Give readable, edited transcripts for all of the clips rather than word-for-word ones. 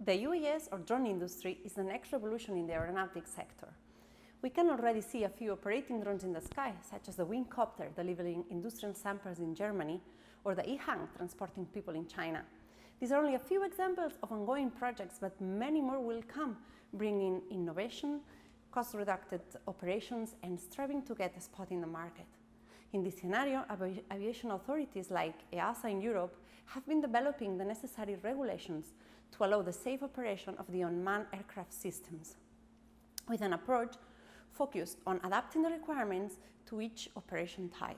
The UAS or drone industry is the next revolution in the aeronautics sector. We can already see a few operating drones in the sky, such as the Wingcopter delivering industrial samples in Germany or the EHang transporting people in China. These are only a few examples of ongoing projects, but many more will come, bringing innovation, cost-reduced operations, and striving to get a spot in the market. In this scenario, aviation authorities like EASA in Europe have been developing the necessary regulations to allow the safe operation of the unmanned aircraft systems, with an approach focused on adapting the requirements to each operation type.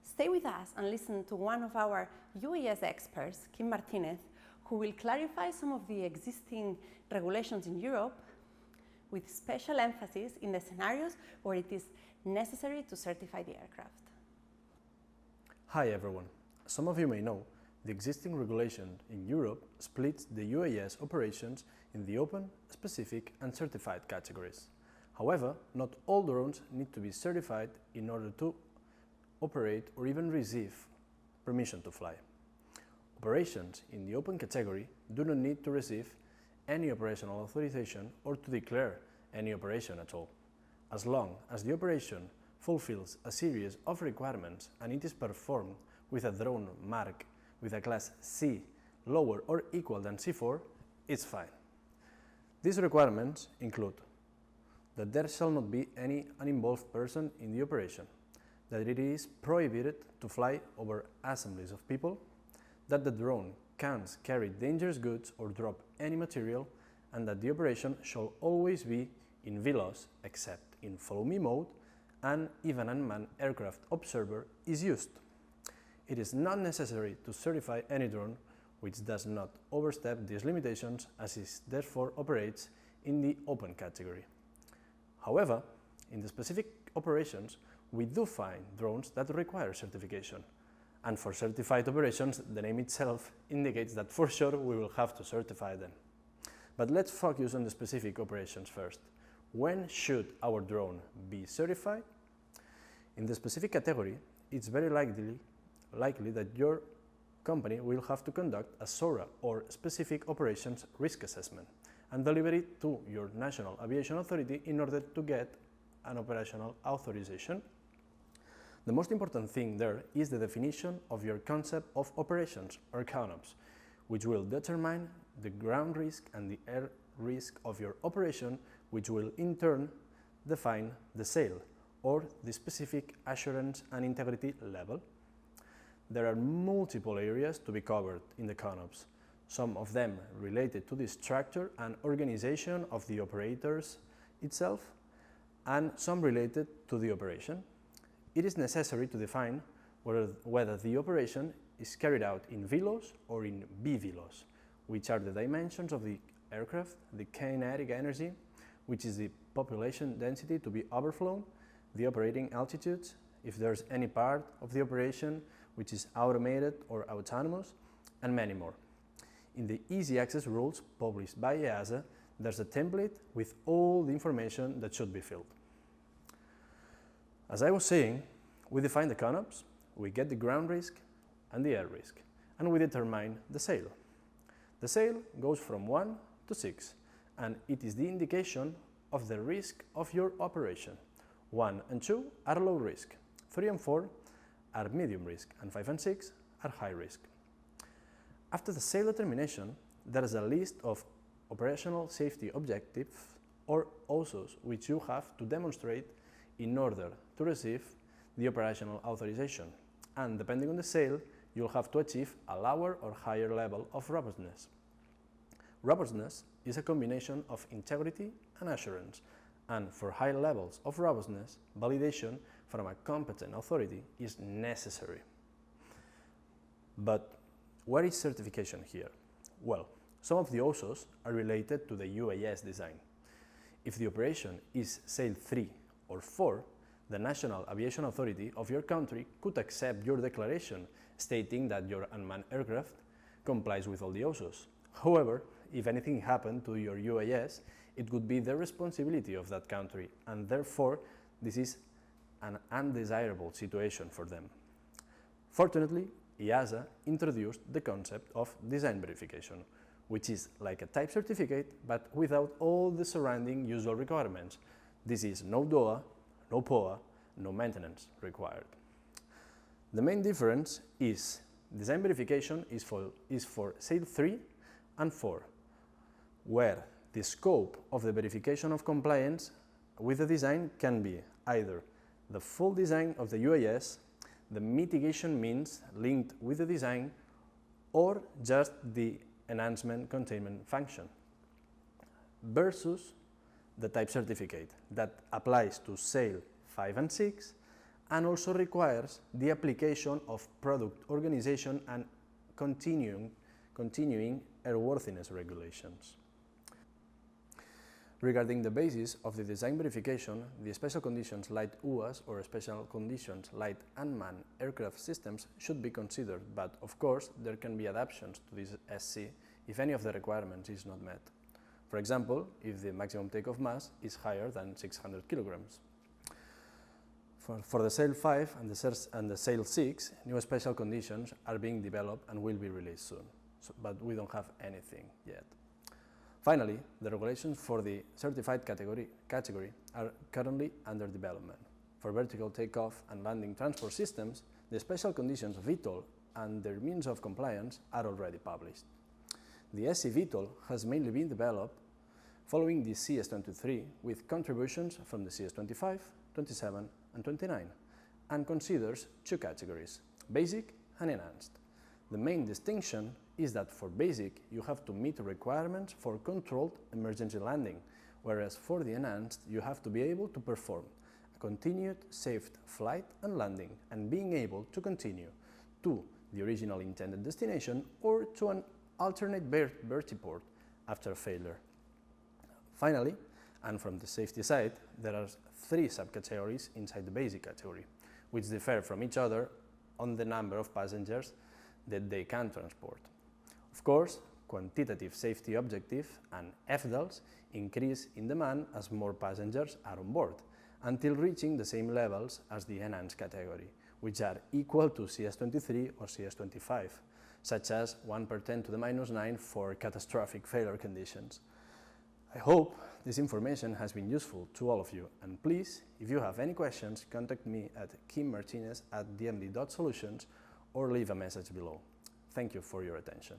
Stay with us and listen to one of our UAS experts, Quim Martínez, who will clarify some of the existing regulations in Europe, with special emphasis in the scenarios where it is necessary to certify the aircraft. Hi everyone. Some of you may know the existing regulation in Europe splits the UAS operations in the open, specific and certified categories. However, not all drones need to be certified in order to operate or even receive permission to fly. Operations in the open category do not need to receive any operational authorization or to declare any operation at all, as long as the operation fulfills a series of requirements and it is performed with a drone mark with a class C lower or equal than C4, it's fine. These requirements include that there shall not be any uninvolved person in the operation, that it is prohibited to fly over assemblies of people, that the drone can't carry dangerous goods or drop any material, and that the operation shall always be in VLOS except in follow me mode, and if an unmanned aircraft observer is used. It is not necessary to certify any drone which does not overstep these limitations, as it therefore operates in the open category. However, in the specific operations, we do find drones that require certification. And for certified operations, the name itself indicates that for sure we will have to certify them. But let's focus on the specific operations first. When should our drone be certified? In the specific category, it's very likely that your company will have to conduct a SORA or Specific Operations Risk Assessment and deliver it to your National Aviation Authority in order to get an operational authorization. The most important thing there is the definition of your concept of operations, or CONOPS, which will determine the ground risk and the air risk of your operation, which will in turn define the SAIL, or the Specific Assurance and Integrity Level. There are multiple areas to be covered in the CONOPS, some of them related to the structure and organization of the operators itself, and some related to the operation. It is necessary to define whether the operation is carried out in VLOS or in BVLOS, which are the dimensions of the aircraft, the kinetic energy, which is the population density to be overflown, the operating altitudes, if there's any part of the operation which is automated or autonomous, and many more. In the easy access rules published by EASA, there's a template with all the information that should be filled. As I was saying, we define the CONOPS, we get the ground risk and the air risk, and we determine the SAIL. The SAIL goes from 1 to 6, and it is the indication of the risk of your operation. 1 and 2 are low risk, 3 and 4 are medium risk, and 5 and 6 are high risk. After the SAIL determination, there is a list of operational safety objectives, or OSOs, which you have to demonstrate in order to receive the operational authorization, and depending on the SAIL, you'll have to achieve a lower or higher level of robustness. Robustness is a combination of integrity and assurance, and for high levels of robustness, validation from a competent authority is necessary. But what is certification here? Well, some of the OSOs are related to the UAS design. If the operation is SAIL 3 or 4, the National Aviation Authority of your country could accept your declaration stating that your unmanned aircraft complies with all the OSOs. However, if anything happened to your UAS, it would be the responsibility of that country, and therefore this is an undesirable situation for them. Fortunately, EASA introduced the concept of design verification, which is like a type certificate but without all the surrounding usual requirements. This is no DOA, no POA, no maintenance required. The main difference is design verification is for Sale 3 and 4, where the scope of the verification of compliance with the design can be either the full design of the UAS, the mitigation means linked with the design, or just the enhancement containment function, versus the type certificate that applies to Sale 5 and 6 and also requires the application of product organization and continuing airworthiness regulations. Regarding the basis of the design verification, the Special Conditions Light UAS or Special Conditions Light Unmanned Aircraft Systems should be considered, but of course there can be adaptations to this SC if any of the requirements is not met. For example, if the maximum takeoff mass is higher than 600 kilograms. For the Sale 5 and the Sale 6, new special conditions are being developed and will be released soon, but we don't have anything yet. Finally, the regulations for the certified category are currently under development. For vertical takeoff and landing transport systems, the special conditions of VTOL and their means of compliance are already published. The SC VTOL has mainly been developed following the CS23 with contributions from the CS25, 27 and 29 and considers two categories, basic and enhanced. The main distinction is that for basic you have to meet requirements for controlled emergency landing, whereas for the enhanced you have to be able to perform a continued safe flight and landing and being able to continue to the original intended destination or to an alternate vertiport after failure. Finally, and from the safety side, there are three subcategories inside the basic category, which differ from each other on the number of passengers that they can transport. Of course, quantitative safety objective and FDALs increase in demand as more passengers are on board, until reaching the same levels as the enhanced category, which are equal to CS23 or CS25, such as 1 per 10 to the -9 for catastrophic failure conditions. I hope this information has been useful to all of you, and please, if you have any questions, contact me at Quim Martínez at DMD Solutions or leave a message below. Thank you for your attention.